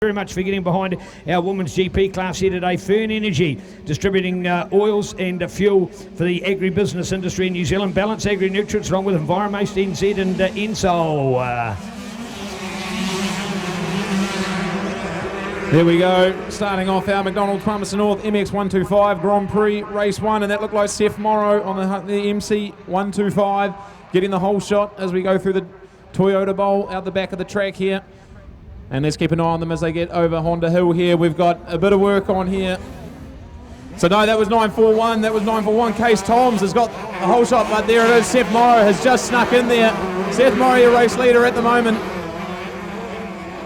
Very much for getting behind our women's GP class here today. Fern Energy, distributing oils and fuel for the agribusiness industry in New Zealand. Balance Agri-Nutrients along with Enviromaste NZ and Ensol. There we go, starting off our McDonald's Palmerston North MX125 Grand Prix Race 1, and that looked like Seth Morrow on the MC125 getting the whole shot as we go through the Toyota Bowl out the back of the track here. And let's keep an eye on them as they get over Honda Hill here. We've got a bit of work on here. So no, that was 941. That was 941. Case Toms has got the whole shot, but there it is. Seth Morrow has just snuck in there. Seth Morrow, your race leader at the moment.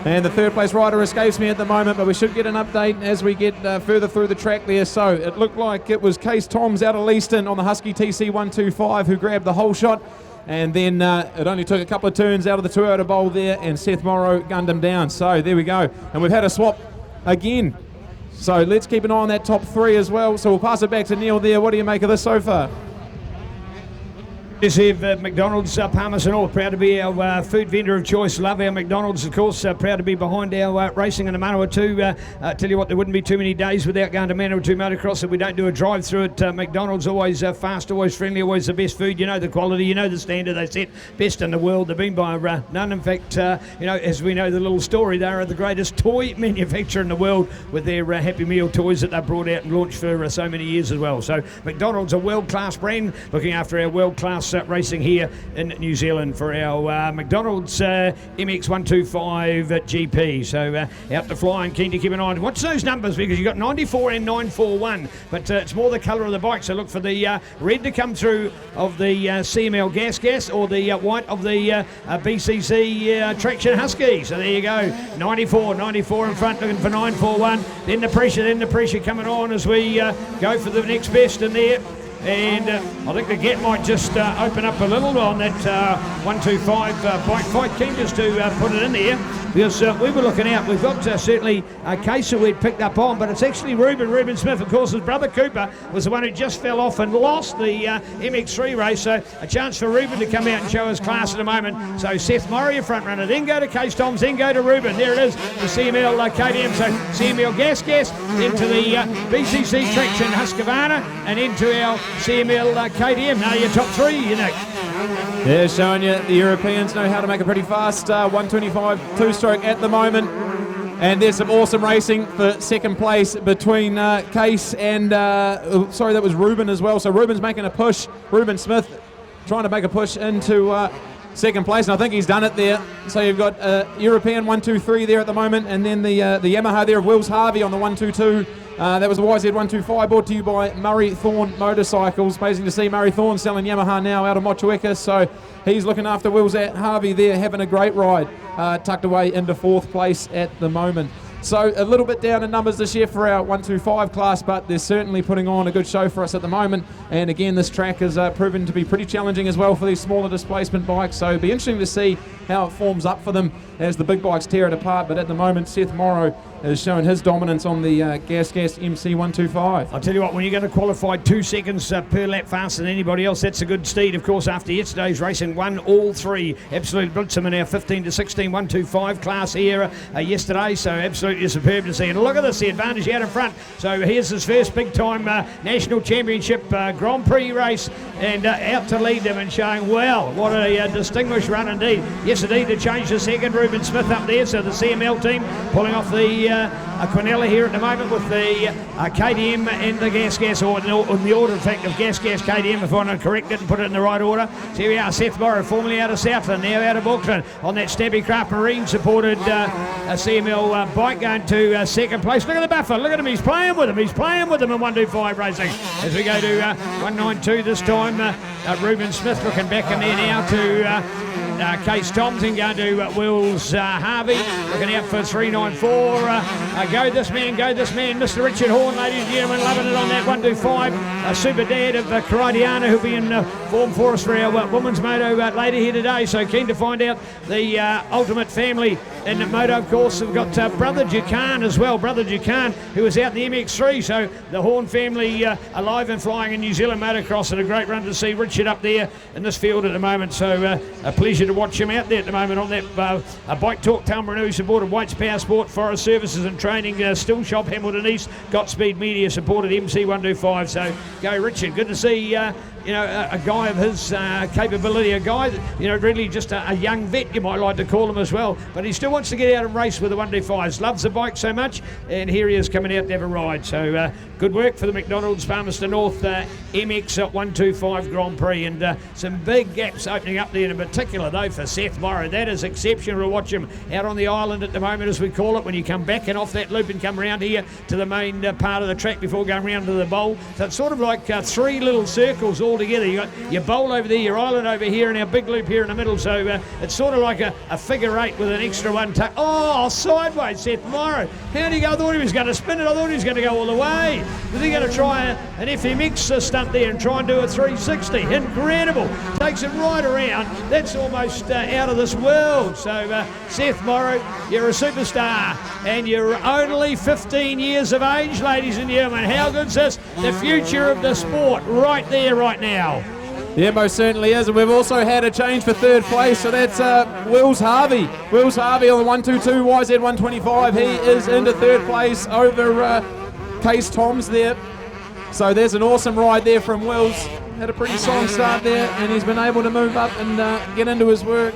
And the third place rider escapes me at the moment, but we should get an update as we get further through the track there. So it looked like it was Case Toms out of Leaston on the Husky TC125 who grabbed the whole shot. And then it only took a couple of turns out of the Toyota Bowl there, and Seth Morrow gunned him down. So there we go. And we've had a swap again. So let's keep an eye on that top three as well. So we'll pass it back to Neil there. What do you make of this so far? This here McDonald's Palmerston North, proud to be our food vendor of choice. Love our McDonald's, of course. Proud to be behind our racing in the Manawatu. Tell you what, there wouldn't be too many days without going to Manawatu Motocross if we don't do a drive-through at McDonald's. Always fast, always friendly, always the best food. You know the quality, you know the standard they set, best in the world. They've been by none. In fact, you know, as we know the little story, they are the greatest toy manufacturer in the world with their Happy Meal toys that they've brought out and launched for so many years as well. So McDonald's, a world-class brand, looking after our world-class racing here in New Zealand for our McDonald's MX125 GP. So out to fly and keen to keep an eye on. Watch those numbers because you've got 94 and 941, but it's more the colour of the bike. So look for the red to come through of the CML gas or the white of the BCC Traction Husky. So there you go, 94 in front, looking for 941. Then the pressure coming on as we go for the next best in there. And I think the gap might just open up a little on that 125 bike fight. Keen just to put it in there because we were looking out. We've got certainly a case that we'd picked up on, but it's actually Reuben Smith. Of course, his brother Cooper was the one who just fell off and lost the MX3 race. So a chance for Reuben to come out and show his class at the moment. So Seth Morrow, your front runner, then go to Case Toms, then go to Reuben. There it is, the CML KTM. So CML gas, into the BCC Traction Husqvarna, and into our CML KTM. Now your top three, you know. Yeah, showing you the Europeans know how to make a pretty fast 125 two-stroke at the moment. And there's some awesome racing for second place between Case and, sorry, that was Reuben as well. So Reuben's making a push. Reuben Smith trying to make a push into second place, and I think he's done it there. So you've got European 123 there at the moment, and then the Yamaha there of Wills Harvey on the 122. That was the YZ125 brought to you by Murray Thorn Motorcycles. Amazing to see Murray Thorn selling Yamaha now out of Motueka. So he's looking after Wills at Harvey there, having a great ride, tucked away into fourth place at the moment. So a little bit down in numbers this year for our 125 class, but they're certainly putting on a good show for us at the moment. And again, this track has proven to be pretty challenging as well for these smaller displacement bikes. So it'll be interesting to see how it forms up for them as the big bikes tear it apart. But at the moment, Seth Morrow is showing his dominance on the gas MC125. I'll tell you what, when you're going to qualify 2 seconds per lap faster than anybody else, that's a good steed. Of course, after yesterday's racing, won all three. Absolutely blitzed him in our 15 to 16 125 class here yesterday. So absolutely superb to see. And look at this, the advantage out in front. So here's his first big time national championship Grand Prix race, and out to lead them and showing, well, what a distinguished run indeed. Yes, indeed, to change the second. Reuben Smith up there, so the CML team pulling off the Quinella here at the moment with the KTM and the gas, or in the order, in fact, of gas, KTM, if I want to correct it and put it in the right order. So here we are, Seth Morrow, formerly out of Southland, now out of Auckland, on that Stabby Craft Marine supported CML bike, going to second place. Look at the buffer, look at him, he's playing with him in 125 racing. As we go to 192 this time, Reuben Smith looking back in there now to Case Toms, and going to Wills Harvey, looking out for 394. Go this man, Mr. Richard Horn, ladies and gentlemen, loving it on that 125. Super dad of Karadiana, who'll be in form for us for our women's moto later here today. So keen to find out the ultimate family in the moto. Of course, we've got brother Jukan as well, who was out in the MX3. So the Horn family alive and flying in New Zealand motocross, and a great run to see Richard up there in this field at the moment. So a pleasure to to watch him out there at the moment on that Bike Talk Tamaranu supported White's Power Sport, Forest Services and Training, Still Shop, Hamilton East, Godspeed Media supported MC125. So go Richard, good to see a guy of his capability, a guy that, really just a young vet, you might like to call him as well, but he still wants to get out and race with the 125s, loves the bike so much, and here he is coming out to have a ride. So good work for the McDonald's Palmerston North MX125 Grand Prix, and some big gaps opening up there, in particular though for Seth Morrow. That is exceptional to watch him out on the island at the moment, as we call it, when you come back and off that loop and come around here to the main part of the track before going round to the bowl. So it's sort of like 3 little circles all together. You got your bowl over there, your island over here, and our big loop here in the middle. So it's sort of like a figure 8 with an extra one tuck. Oh, sideways, Seth Morrow. How did he go? I thought he was going to spin it. I thought he was going to go all the way. Was he going to try an FMX stunt there and try and do a 360? Incredible. Takes it right around. That's almost out of this world. So Seth Morrow, you're a superstar, and you're only 15 years of age, ladies and gentlemen. How good's this? The future of the sport right there, right now. Yeah, most certainly is. And we've also had a change for third place, so that's Wills Harvey. Wills Harvey on the 122 YZ125. He is into third place over Case Toms there. So there's an awesome ride there from Wills. Had a pretty strong start there, and he's been able to move up and get into his work.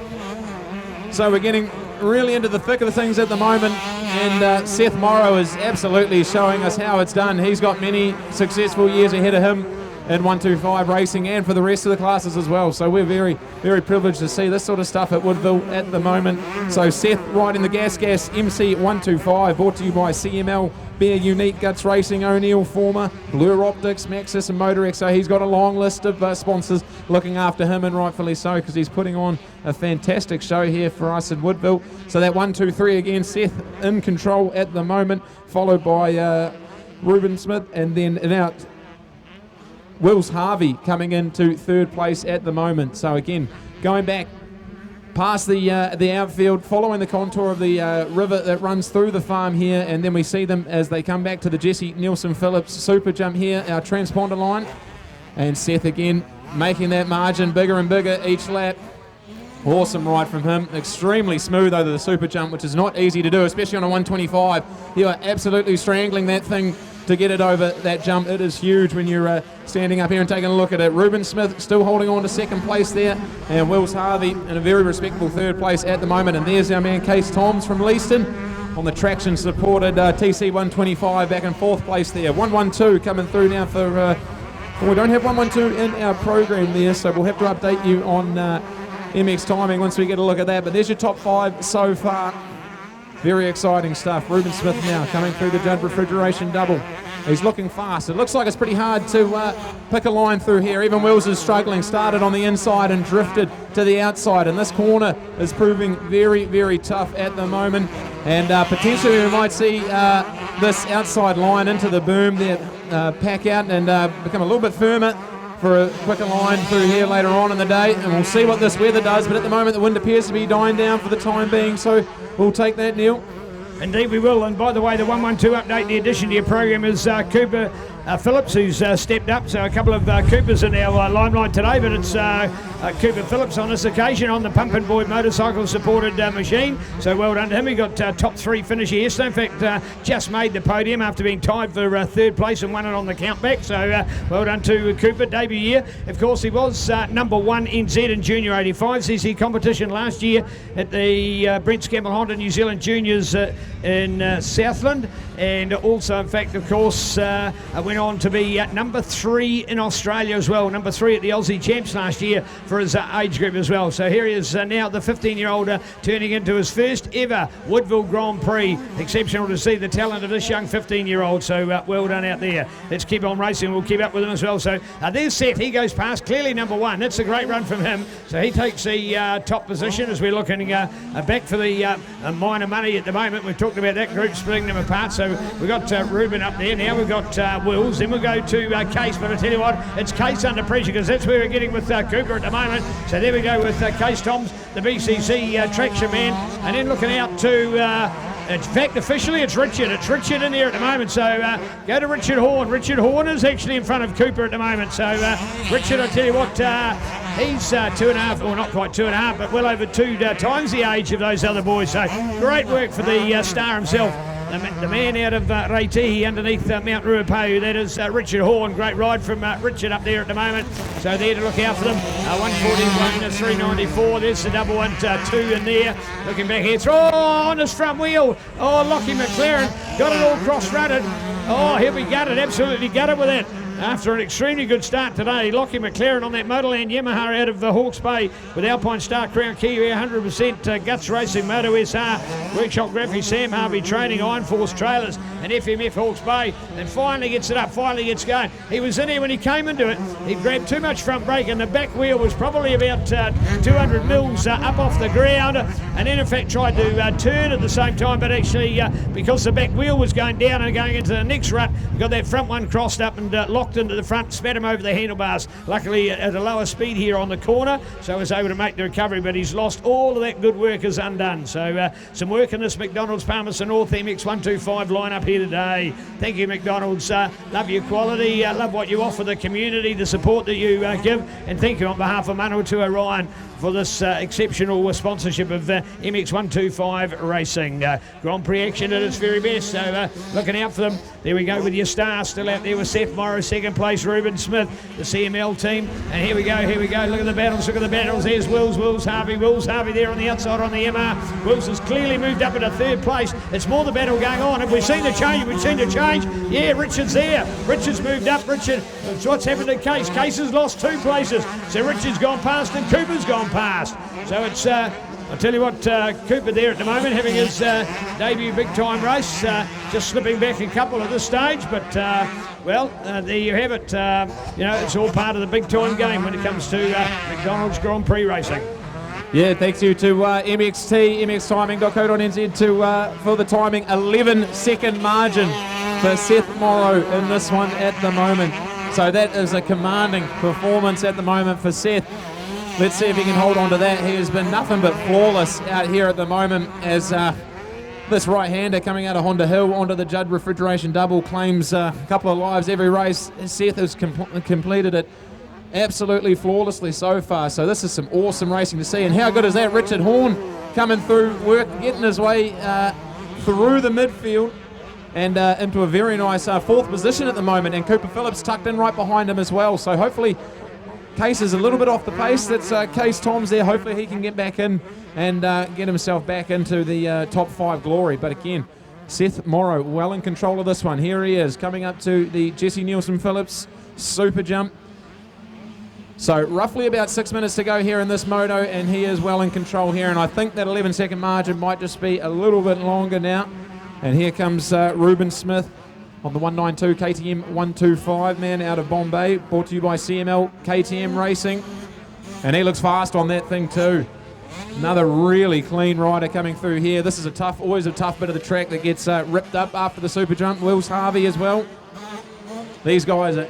So we're getting really into the thick of the things at the moment, and Seth Morrow is absolutely showing us how it's done. He's got many successful years ahead of him in 125 racing, and for the rest of the classes as well. So we're very, very privileged to see this sort of stuff at Woodville at the moment. So Seth riding the Gas MC125, brought to you by CML, Bear Unique, Guts Racing, O'Neill, Former, Blur Optics, Maxis and Motorex. So he's got a long list of sponsors looking after him, and rightfully so, because he's putting on a fantastic show here for us at Woodville. So that 1, 2, 3 again, Seth in control at the moment, followed by Ruben Smith, and then out Wills Harvey coming into third place at the moment. So again, going back past the outfield, following the contour of the river that runs through the farm here, and then we see them as they come back to the Jesse Nielsen Phillips super jump here, our transponder line, and Seth again making that margin bigger and bigger each lap. Awesome ride from him, extremely smooth over the super jump, which is not easy to do, especially on a 125. You are absolutely strangling that thing to get it over that jump. It is huge when you're standing up here and taking a look at it. Ruben Smith still holding on to second place there, and Wills Harvey in a very respectable third place at the moment. And there's our man Case Toms from Leaston on the traction supported TC125 back in fourth place there. 112 coming through now for well, we don't have 112 in our program there, so we'll have to update you on MX timing once we get a look at that. But there's your top 5 so far. Very exciting stuff. Ruben Smith now coming through the Judd Refrigeration double. He's looking fast. It looks like it's pretty hard to pick a line through here. Even Wills is struggling. Started on the inside and drifted to the outside. And this corner is proving very, very tough at the moment. And potentially we might see this outside line into the boom there pack out and become a little bit firmer for a quicker line through here later on in the day, and we'll see what this weather does. But at the moment the wind appears to be dying down for the time being, so we'll take that, Neil. Indeed we will. And by the way, the 112 update, the addition to your program is Cooper Phillips, who's stepped up. So a couple of Coopers in our limelight today, but it's Cooper Phillips on this occasion on the Pump and Boyd motorcycle supported machine. So well done to him. He got top 3 finish yesterday. In fact, just made the podium after being tied for third place and won it on the countback. So well done to Cooper, debut year. Of course, he was number 1 NZ in Junior 85 CC competition last year at the Brent Scammell Honda New Zealand Juniors in Southland, and also, in fact, of course, went on to be number 3 in Australia as well, number 3 at the Aussie Champs last year for his age group as well. So here he is now, the 15-year-old turning into his first ever Woodville Grand Prix. Exceptional to see the talent of this young 15-year-old, so well done out there. Let's keep on racing, we'll keep up with him as well. So there's Seth, he goes past, clearly number 1. That's a great run from him. So he takes the top position as we're looking back for the minor money at the moment. We've talked about that group, splitting them apart. So we've got Ruben up there, now we've got Wills, then we'll go to Case, but I tell you what, it's Case under pressure, because that's where we're getting with Cooper at the moment. So there we go with Case Toms, the BCC traction man, and then looking out to in fact, officially, it's Richard. It's Richard in there at the moment. So go to Richard Horn. Richard Horn is actually in front of Cooper at the moment. So Richard, I tell you what, He's 2.5, or not quite 2.5, but well over 2 times the age of those other boys. So great work for the star himself. The man out of Reitihi underneath Mount Ruapehu, that is Richard Horn. Great ride from Richard up there at the moment. So there to look out for them. 141 to 394. There's the double 1-2 in there. Looking back here. On his front wheel. Lockie McLaren got it all cross-rutted. He'll be gutted, absolutely gutted with it. After an extremely good start today, Lockie McLaren on that Motorland Yamaha out of Hawke's Bay with Alpine Star Crown Kiwi 100% Guts Racing Moto SR, Workshop Graphics, Sam Harvey Training, Iron Force Trailers and FMF Hawke's Bay, and finally gets it up, finally gets going. He was in here when he came into it. He grabbed too much front brake and the back wheel was probably about 200 mils up off the ground, and then in fact tried to turn at the same time, but actually because the back wheel was going down and going into the next rut, got that front one crossed up and locked into the front, spat him over the handlebars, luckily at a lower speed here on the corner, so was able to make the recovery, but he's lost all of that good work as undone. So some work in this McDonald's Palmerston North MX125 lineup here today. Thank you, McDonald's. Love your quality, love what you offer the community, the support that you give, and thank you on behalf of Manawatu Orion for this exceptional sponsorship of MX125 Racing. Grand Prix action at its very best, so looking out for them. There we go with your star still out there with Seth Morrow, second place, Ruben Smith, the CML team. And here we go. Look at the battles, There's Wills Harvey there on the outside on the MR. Wills has clearly moved up into third place. It's more the battle going on. Have we seen the change? We've seen the change. Yeah, Richard's there. Richard's moved up. Richard, what's happened to Case? Case has lost 2 places. So Richard's gone past and Cooper's gone past. So it's, I'll tell you what, Cooper there at the moment having his debut big time race, just slipping back a couple at this stage, but there you have it. It's all part of the big time game when it comes to McDonald's Grand Prix racing. Yeah, thanks you to MXT, MXtiming.co.nz for the timing. 11-second margin for Seth Morrow in this one at the moment. So that is a commanding performance at the moment for Seth. Let's see if he can hold on to that. He has been nothing but flawless out here at the moment as this right-hander coming out of Honda Hill onto the Judd Refrigeration Double claims a couple of lives every race. Seth has completed it absolutely flawlessly so far. So this is some awesome racing to see. And how good is that? Richard Horn coming through, getting his way through the midfield and into a very nice 4th position at the moment. And Cooper Phillips tucked in right behind him as well. So hopefully Case is a little bit off the pace. That's Case Tom's there. Hopefully he can get back in and get himself back into the top 5 glory. But again, Seth Morrow well in control of this one. Here he is coming up to the Jesse Nielsen Phillips super jump. So roughly about 6 minutes to go here in this moto, and he is well in control here. And I think that 11-second margin might just be a little bit longer now. And here comes Ruben Smith on the 192 KTM 125 man out of Bombay, brought to you by CML KTM Racing. And he looks fast on that thing too. Another really clean rider coming through here. This is always a tough bit of the track that gets ripped up after the super jump. Wills Harvey as well. These guys are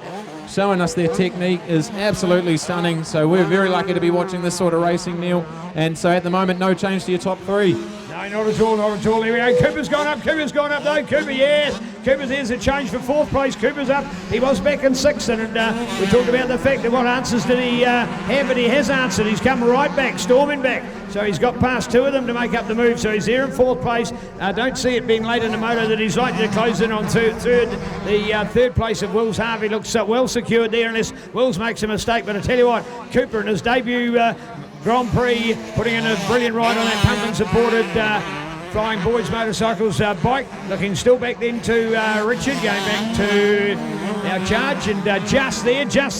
showing us their technique is absolutely stunning. So we're very lucky to be watching this sort of racing, Neil. And so at the moment, no change to your top 3. No, not at all. Here we go. Cooper's gone up though. Cooper, yes. Cooper's, there's a change for 4th place. Cooper's up. He was back in 6th, and we talked about the fact that what answers did he have, and he has answered. He's come right back, storming back. So he's got past 2 of them to make up the move. So he's there in 4th place. Don't see it being late in the moto that he's likely to close in on third. The 3rd place of Wills Harvey looks well secured there unless Wills makes a mistake. But I tell you what, Cooper in his debut Grand Prix, putting in a brilliant ride on that pumpkin-supported Flying Boys Motorcycles bike. Looking still back then to Richard, going back to our charge, and just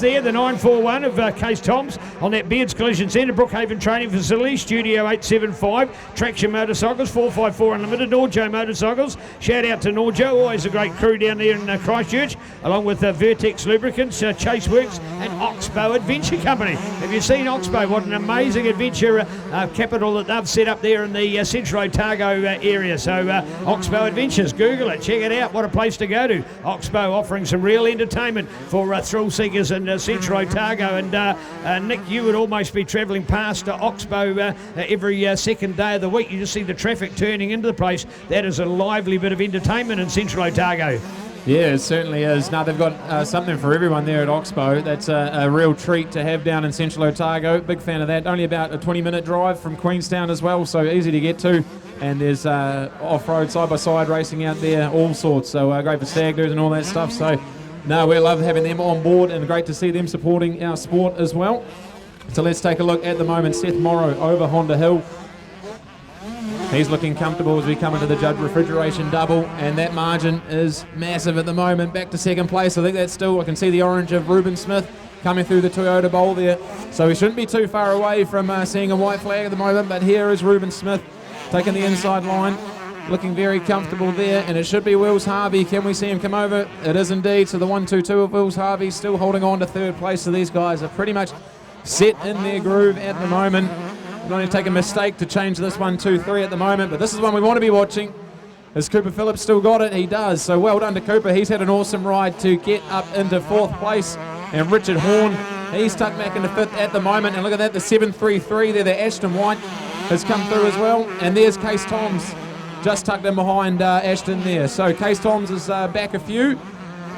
there, the 941 of Case Toms on that Beards Collision Centre, Brookhaven Training Facility, Studio 875, Traction Motorcycles, 454 Unlimited, Norjo Motorcycles. Shout out to Norjo, always a great crew down there in Christchurch, along with Vertex Lubricants, Chase Works, and Oxbow Adventure Company. Have you seen Oxbow? What an amazing adventure capital that they've set up there in the Central Otago area. So Oxbow Adventures, Google it, check it out. What a place to go to. Oxbow offering some real entertainment for thrill seekers in Central Otago. And Nick, you would almost be travelling past Oxbow every second day of the week. You just see the traffic turning into the place. That is a lively bit of entertainment in Central Otago. Yeah, it certainly is. Now they've got something for everyone there at Oxbow. That's a real treat to have down in Central Otago. Big fan of that. Only about a 20-minute drive from Queenstown as well, so easy to get to. And there's off-road, side-by-side racing out there, all sorts. So great for stag do's and all that stuff. So no, we love having them on board, and great to see them supporting our sport as well. So let's take a look at the moment. Seth Morrow over Honda Hill. He's looking comfortable as we come into the Judge Refrigeration double, and that margin is massive at the moment. Back to second place. I think that's still, I can see the orange of Reuben Smith coming through the Toyota Bowl there. So we shouldn't be too far away from seeing a white flag at the moment, but here is Reuben Smith taking the inside line, looking very comfortable there, and it should be Wills Harvey. Can we see him come over? It is indeed. So the 1-2-2 of Wills Harvey still holding on to third place. So these guys are pretty much set in their groove at the moment. Not only take a mistake to change this 1-2-3 at the moment, but this is one we want to be watching. Has Cooper Phillips still got it? He does. So well done to Cooper. He's had an awesome ride to get up into fourth place. And Richard Horn, he's tucked back into fifth at the moment. And look at that, the 7-3-3 there, the Ashton White has come through as well. And there's Case Toms just tucked in behind Ashton there. So Case Toms is back a few,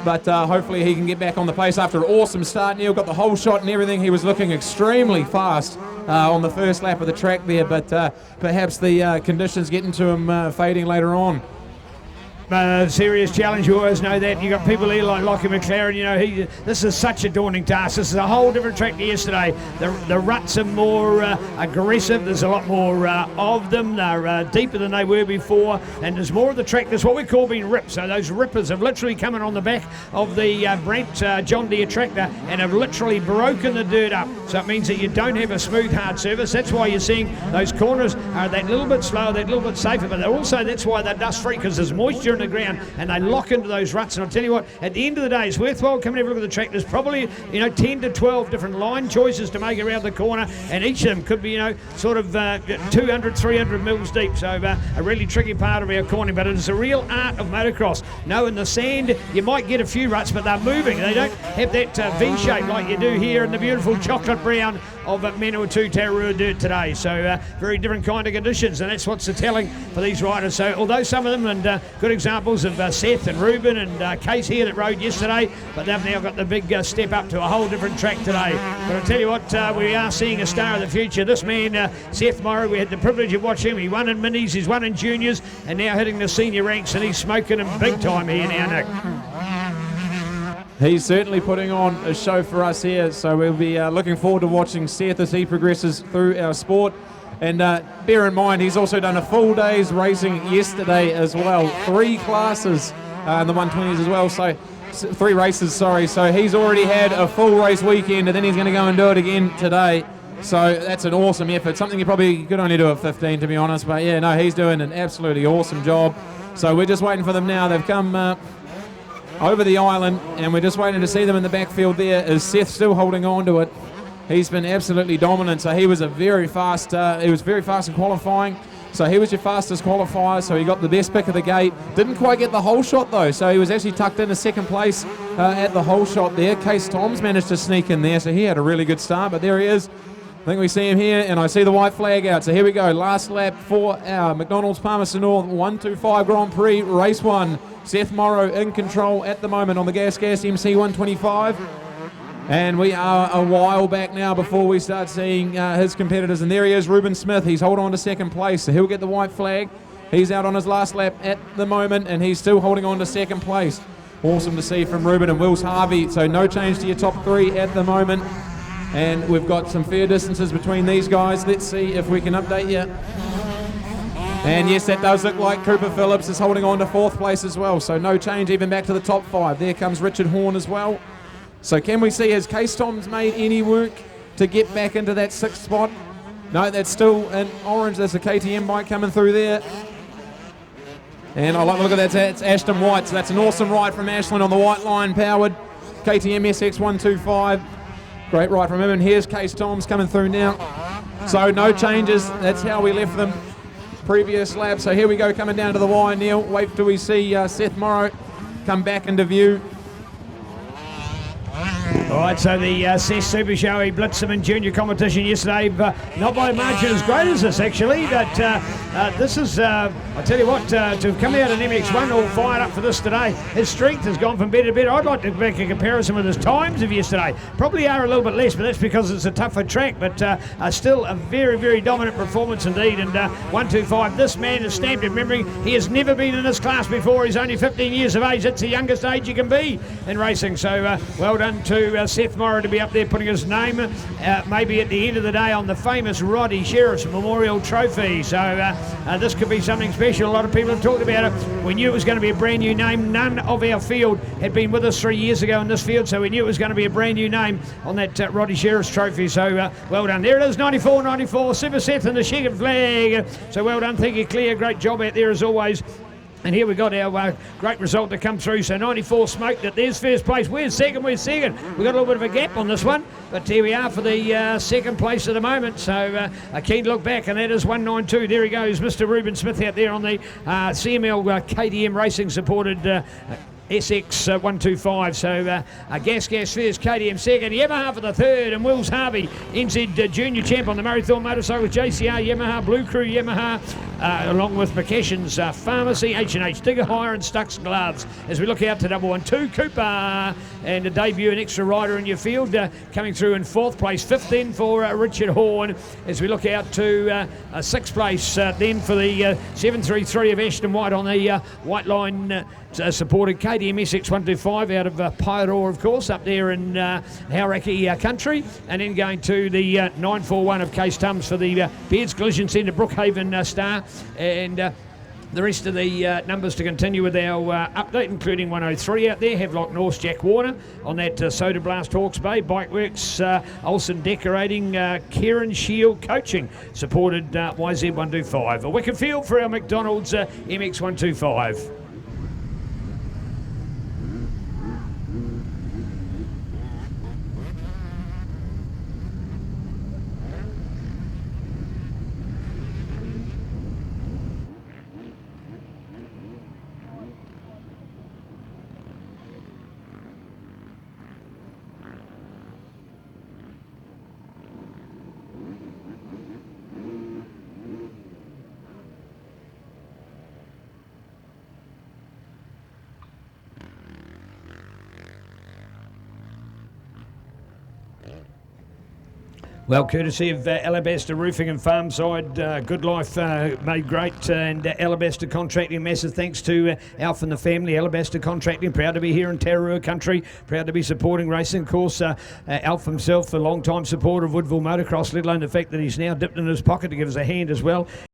but hopefully he can get back on the pace after an awesome start. Neil got the whole shot and everything. He was looking extremely fast on the first lap of the track there, but perhaps the conditions getting to him fading later on. Serious challenge, you always know that. You've got people here like Lockie McLaren, you know, this is such a daunting task. This is a whole different track to yesterday. The ruts are more aggressive, there's a lot more of them, they're deeper than they were before, and there's more of the track. There's what we call being ripped, so those rippers have literally come in on the back of the Brent John Deere tractor and have literally broken the dirt up, so it means that you don't have a smooth hard surface. That's why you're seeing those corners are that little bit slower, that little bit safer, but also that's why they're dust free, because there's moisture the ground and they lock into those ruts. And I'll tell you what, at the end of the day, it's worthwhile coming and have a look at the track. There's probably 10 to 12 different line choices to make around the corner, and each of them could be sort of 200, 300 mils deep. So a really tricky part of our cornering, but it is a real art of motocross. No, in the sand you might get a few ruts, but they're moving. They don't have that V shape like you do here in the beautiful chocolate brown of Manawatu Tararua dirt today. So very different kind of conditions, and that's what's the telling for these riders. So although some of them, and good examples of Seth and Reuben and Case here that rode yesterday, but they've now got the big step up to a whole different track today. But I'll tell you what, we are seeing a star of the future. This man, Seth Morrow, we had the privilege of watching him. He won in minis, he's won in juniors, and now hitting the senior ranks, and he's smoking them big time here now, Nick. He's certainly putting on a show for us here, so we'll be looking forward to watching Seth as he progresses through our sport. And bear in mind, he's also done a full day's racing yesterday as well. 3 classes in the 120s as well, so 3 races, sorry. So he's already had a full race weekend, and then he's going to go and do it again today. So that's an awesome effort, something you probably could only do at 15, to be honest. But yeah, no, he's doing an absolutely awesome job. So we're just waiting for them now. They've come over the island, and we're just waiting to see them in the backfield there. Is Seth still holding on to it? He's been absolutely dominant. So he was very fast in qualifying. So he was your fastest qualifier, so he got the best pick of the gate. Didn't quite get the whole shot though, so he was actually tucked into second place at the whole shot there. Case Toms managed to sneak in there, so he had a really good start, but there he is. I think we see him here, and I see the white flag out. So here we go, last lap for our McDonald's Palmerston North 125 Grand Prix Race 1. Seth Morrow in control at the moment on the Gas MC 125. And we are a while back now before we start seeing his competitors. And there he is, Reuben Smith. He's holding on to second place, so he'll get the white flag. He's out on his last lap at the moment, and he's still holding on to second place. Awesome to see from Reuben and Wills Harvey. So no change to your top 3 at the moment. And we've got some fair distances between these guys. Let's see if we can update you. And yes, that does look like Cooper Phillips is holding on to 4th place as well. So no change even back to the top 5. There comes Richard Horn as well. So can we see, has Case Toms made any work to get back into that 6th spot? No, that's still in orange. There's a KTM bike coming through there. And I like to look at that. It's Ashton White. So that's an awesome ride from Ashland on the white line powered KTM SX125. Great ride from him. And here's Case Toms coming through now. So no changes. That's how we left them previous lap. So here we go, coming down to the wire, Neil. Wait till we see Seth Morrow come back into view. All right, so the Cess Super Show, he blitzed them in junior competition yesterday, not by a margin as great as this actually, but this is, I tell you what, to have come out in MX1 all fired up for this today, his strength has gone from better to better. I'd like to make a comparison with his times of yesterday. Probably are a little bit less, but that's because it's a tougher track, but still a very, very dominant performance indeed. And 125, this man is stamped in memory. He has never been in this class before. He's only 15 years of age. That's the youngest age you can be in racing. So well done to Seth Morrow to be up there putting his name maybe at the end of the day on the famous Roddy Sheriff's Memorial Trophy. So this could be something special. A lot of people have talked about it. We knew it was going to be a brand new name. None of our field had been with us 3 years ago in this field, so we knew it was going to be a brand new name on that Roddy Sheriff's Trophy. So well done. There it is, 94-94, Super Seth and the checkered flag. So well done. Thank you, Claire. Great job out there as always. And here we got our great result to come through. So 94 smoked it. There's first place. Where's second? We've got a little bit of a gap on this one. But here we are for the second place at the moment. So a keen look back, and that is 192. There he goes, Mr. Ruben Smith out there on the CML KTM Racing supported SX 125. So Gas first, KTM second, Yamaha for the third, and Wills Harvey, NZ Junior Champ on the Murraythorne Motorcycle, JCR, Yamaha, Blue Crew, Yamaha, along with McCashins Pharmacy, H&H Digger Hire, and Stucks Gloves. As we look out to 112, Cooper, and a debut, an extra rider in your field, coming through in fourth place, fifth then for Richard Horn. As we look out to sixth place then for the 733 of Ashton White on the white line supported KTM SX 125 out of Pyro, of course, up there in Hauraki country, and then going to the 941 of Case Tums for the Beards Collision Centre Brookhaven Star, and the rest of the numbers to continue with our update, including 103 out there, Havelock North, Jack Warner on that Soda Blast Hawke's Bay, Bike Works, Olsen Decorating, Kieran Shield Coaching, supported YZ125. A wicked field for our McDonald's MX125. Well, courtesy of Alabaster Roofing and Farmside, Good Life made great, and Alabaster Contracting, massive thanks to Alf and the family. Alabaster Contracting, proud to be here in Tararua country, proud to be supporting racing. Of course, Alf himself, a long-time supporter of Woodville Motocross, let alone the fact that he's now dipped in his pocket to give us a hand as well.